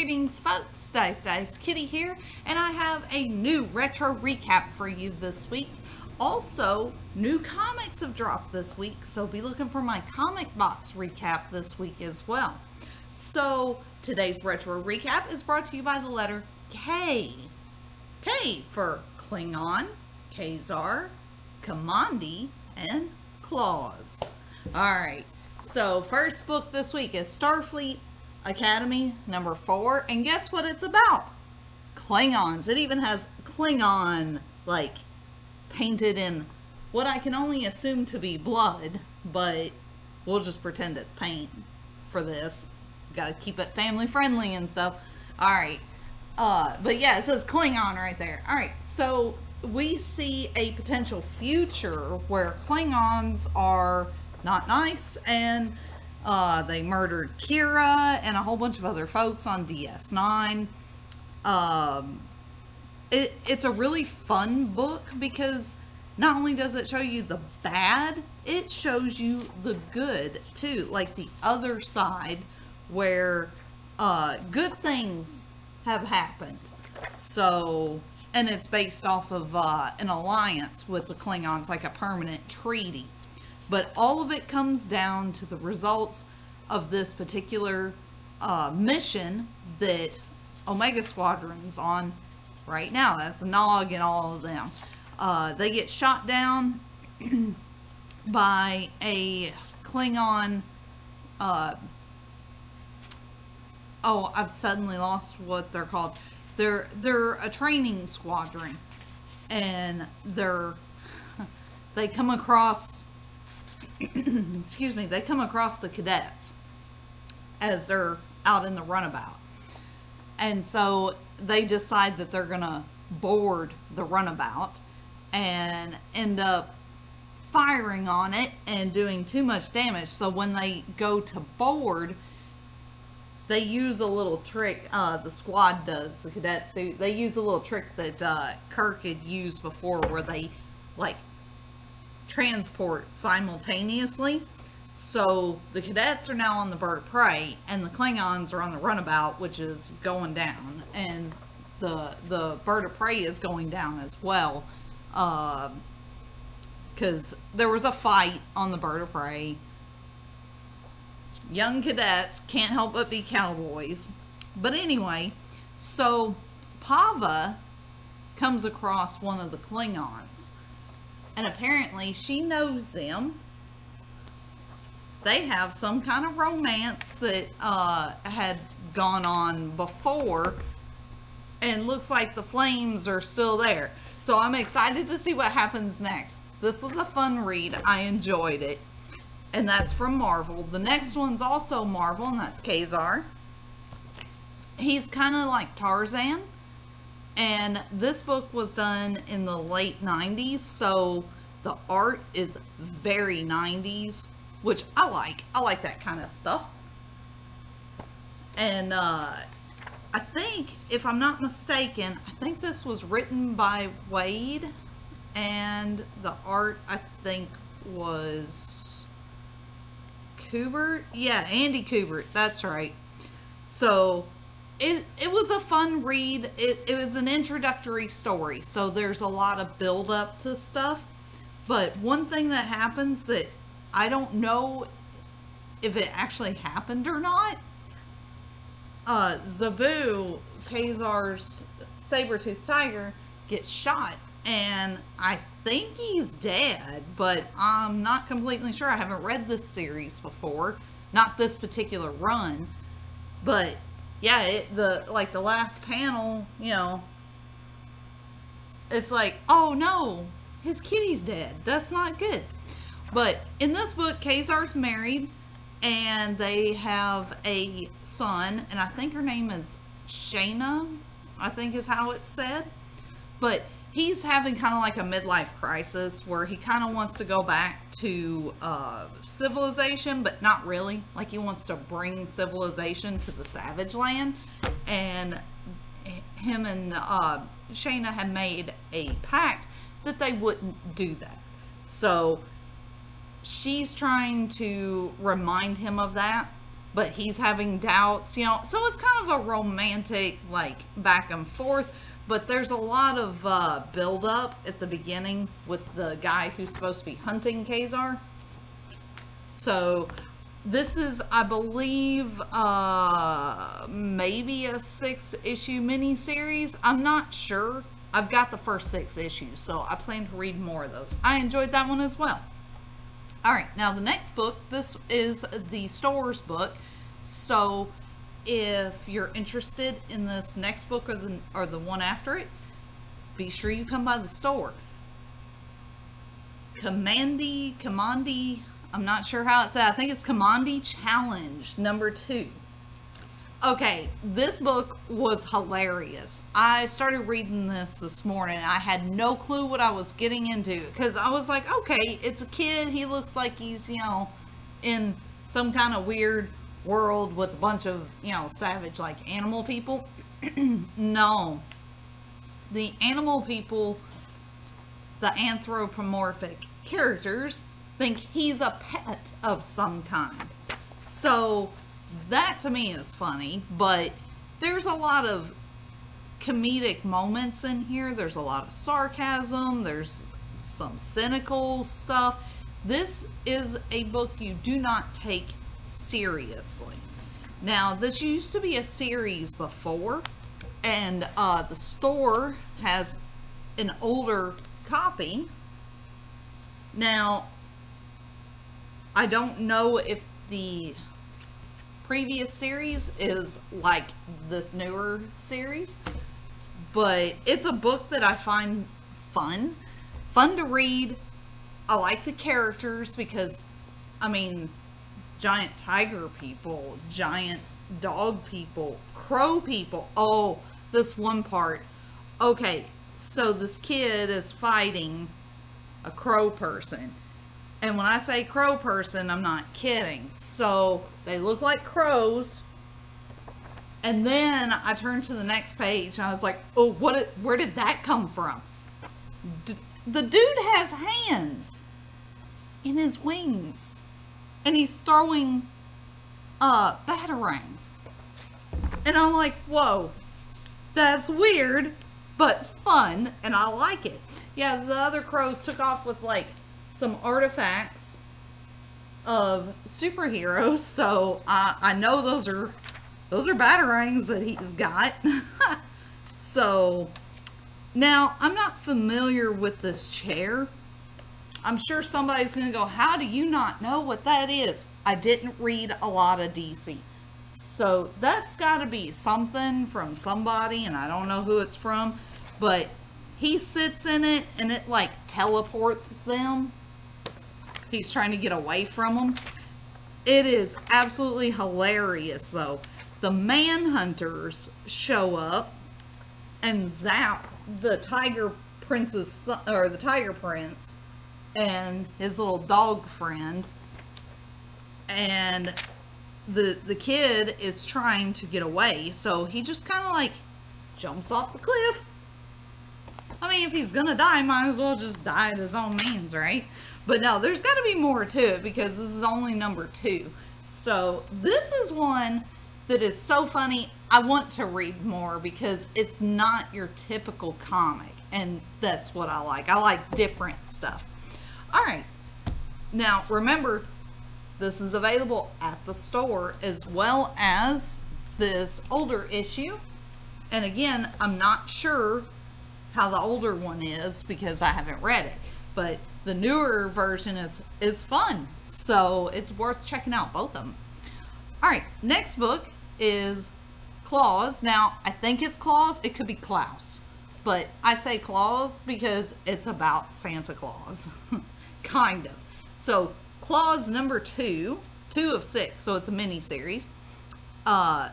Greetings folks, Dice Kitty here, and I have a new retro recap for you this week. Also, new comics have dropped this week, so be looking for my comic box recap this week as well. So, today's retro recap is brought to you by the letter K. K for Klingon, Khazar, Kamandi, and Klaus. Alright, so first book this week is Starfleet Academy number 4, and guess what it's about? Klingons. It even has Klingon like painted in what I can only assume to be blood, but we'll just pretend it's paint for this. Gotta keep it family friendly and stuff. Alright, but yeah, it says Klingon right there. Alright, so we see a potential future where Klingons are not nice, and they murdered Kira and a whole bunch of other folks on DS9. It's a really fun book because not only does it show you the bad, it shows you the good too, like the other side where good things have happened. So, and it's based off of an alliance with the Klingons, like a permanent treaty. But all of it comes down to the results of this particular mission that Omega Squadron's on right now. That's Nog and all of them. They get shot down by a Klingon. Oh, I've suddenly lost what they're called. They're a training squadron, and they come across. Excuse me, they come across the cadets as they're out in the runabout. And so they decide that they're going to board the runabout and end up firing on it and doing too much damage. So when they go to board, they use a little trick, the squad does, the cadets do. They use a little trick that Kirk had used before where they, like, transport simultaneously. So the cadets are now on the bird of prey, and the Klingons are on the runabout, which is going down, and the bird of prey is going down as well, because there was a fight on the bird of prey. Young cadets can't help but be cowboys. But anyway, so Pava comes across one of the Klingons, and apparently she knows them. They have some kind of romance that had gone on before, and looks like the flames are still there. So I'm excited to see what happens next. This was a fun read. I enjoyed it. And that's from Marvel. The next one's also Marvel, and that's Khazar. He's kind of like Tarzan. And this book was done in the late 90s, so the art is very 90s, which I like. I like that kind of stuff. And I think, if I'm not mistaken, I think this was written by Wade, and the art, I think, was Kubert. Yeah, Andy Kubert. That's right. So it was a fun read. It was an introductory story, so there's a lot of build up to stuff. But one thing that happens that I don't know if it actually happened or not, Zabu, Khazar's saber-toothed tiger, gets shot, and I think he's dead, but I'm not completely sure. I haven't read this series before, not this particular run, but yeah, the last panel, you know, it's like, oh no, his kitty's dead. That's not good. But in this book, Khazar's married, and they have a son, and I think her name is Shayna, I think is how it's said. But he's having kind of like a midlife crisis where he kind of wants to go back to civilization, but not really. Like, he wants to bring civilization to the Savage Land, and him and Shayna had made a pact that they wouldn't do that. So she's trying to remind him of that, but he's having doubts, you know. So it's kind of a romantic, like, back and forth. But there's a lot of build up at the beginning with the guy who's supposed to be hunting Kazar. So this is, I believe, maybe a 6-issue miniseries. I'm not sure. I've got the first 6 issues, so I plan to read more of those. I enjoyed that one as well. Alright, now the next book, this is the Store's book. So if you're interested in this next book or the one after it, be sure you come by the store. Commandi, I'm not sure how it's said. I think it's Commandi Challenge number 2. Okay, this book was hilarious. I started reading this morning. I had no clue what I was getting into, because I was like, okay, it's a kid. He looks like he's, you know, in some kind of weird world with a bunch of, you know, savage, like, animal people. No. The animal people, the anthropomorphic characters, think he's a pet of some kind. So that to me is funny, but there's a lot of comedic moments in here. There's a lot of sarcasm. There's some cynical stuff. This is a book you do not take seriously. Now, this used to be a series before, and the store has an older copy. Now, I don't know if the previous series is like this newer series, but it's a book that I find fun to read. I like the characters because, I mean, giant tiger people, giant dog people, crow people. Oh, this one part. Okay, so this kid is fighting a crow person. And when I say crow person, I'm not kidding. So they look like crows. And then I turned to the next page and I was like, oh, where did that come from? The dude has hands in his wings. And he's throwing batarangs. And I'm like, whoa, that's weird, but fun, and I like it. Yeah, the other crows took off with, like, some artifacts of superheroes, so I know those are batarangs that he's got. So now I'm not familiar with this chair. I'm sure somebody's gonna go, how do you not know what that is? I didn't read a lot of DC, so that's got to be something from somebody, and I don't know who it's from, but he sits in it and it like teleports them. He's trying to get away from them. It is absolutely hilarious, though. The Manhunters show up and zap the Tiger Prince's, or the Tiger Prince, and his little dog friend. And the kid is trying to get away, so he just kind of like jumps off the cliff. I mean, if he's gonna die, might as well just die at his own means, right? But no, there's got to be more to it because this is only number 2. So this is one that is so funny. I want to read more because it's not your typical comic, and that's what I like. I like different stuff. All right. Now, remember, this is available at the store as well as this older issue. And again, I'm not sure how the older one is because I haven't read it, but the newer version is fun, so it's worth checking out, both of them. All right, next book is Klaus. Now, I think it's Klaus. It could be Klaus, but I say Klaus because it's about Santa Claus, kind of. So Klaus number 2 of 6, so it's a mini series. It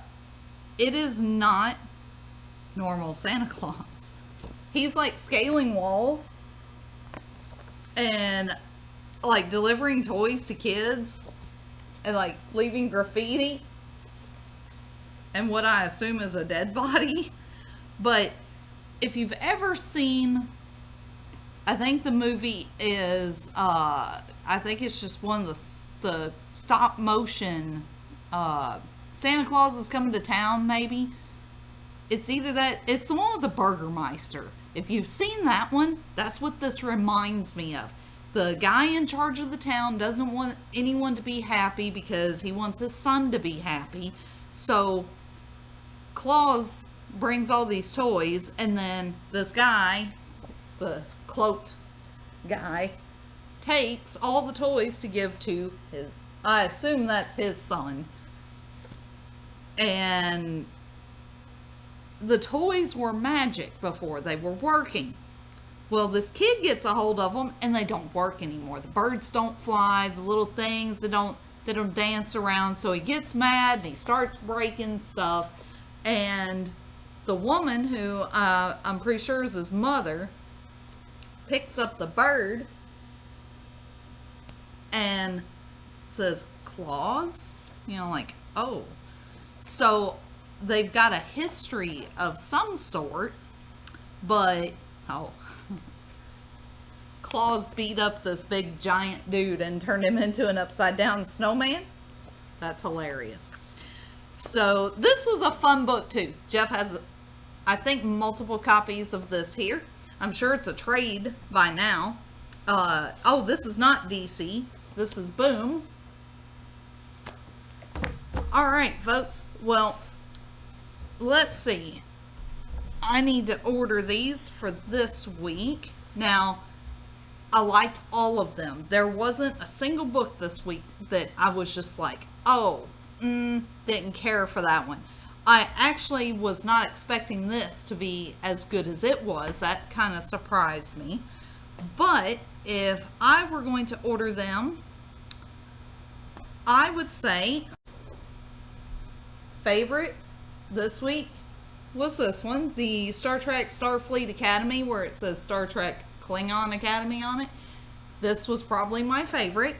is not normal Santa Claus. He's like scaling walls and like delivering toys to kids and like leaving graffiti and what I assume is a dead body. But if you've ever seen, I think the movie is I think it's just one of the stop motion Santa Claus is coming to town, maybe. It's either that, it's the one with the Burgermeister. If you've seen that one, that's what this reminds me of. The guy in charge of the town doesn't want anyone to be happy because he wants his son to be happy. So Claus brings all these toys, and then this guy, the cloaked guy, takes all the toys to give to his, I assume that's his son. And the toys were magic before, they were working. Well, this kid gets a hold of them and they don't work anymore. The birds don't fly, the little things, they don't dance around. So he gets mad and he starts breaking stuff. And the woman, who I'm pretty sure is his mother, picks up the bird and says, "Claus?" You know, like, oh. So they've got a history of some sort, but, oh, Claus beat up this big giant dude and turned him into an upside down snowman. That's hilarious. So this was a fun book too. Jeff has, I think, multiple copies of this here. I'm sure it's a trade by now. Oh, this is not DC. This is Boom. Alright, folks. Well, let's see. I need to order these for this week. Now, I liked all of them. There wasn't a single book this week that I was just like, oh, didn't care for that one. I actually was not expecting this to be as good as it was. That kind of surprised me. But if I were going to order them, I would say favorite this week was this one, the Star Trek Starfleet Academy, where it says Star Trek Klingon Academy on it. This was probably my favorite.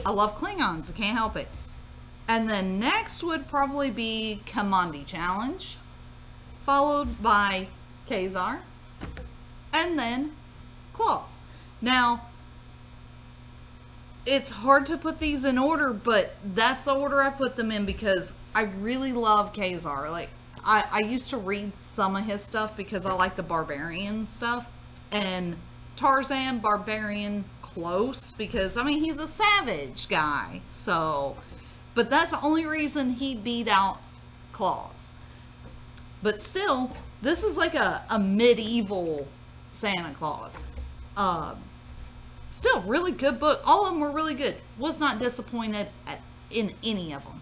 I love Klingons, I can't help it. And then next would probably be Kamandi Challenge, followed by Kazar, and then Klaus. Now, it's hard to put these in order, but that's the order I put them in because I really love Kazar. Like, I used to read some of his stuff because I like the barbarian stuff. And Tarzan, barbarian, close, because, I mean, he's a savage guy. So, but that's the only reason he beat out Klaus. But still, this is like a medieval Santa Claus. Still, really good book. All of them were really good. Was not disappointed in any of them.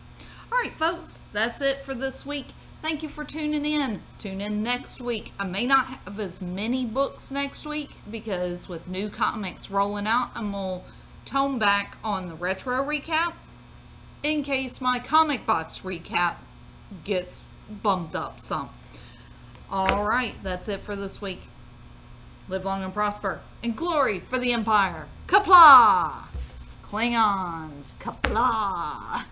Alright, folks, that's it for this week. Thank you for tuning in. Tune in next week. I may not have as many books next week because with new comics rolling out, I'm going to tone back on the retro recap in case my comic box recap gets bumped up some. Alright, that's it for this week. Live long and prosper, and glory for the Empire. Qapla'! Klingons, qapla'!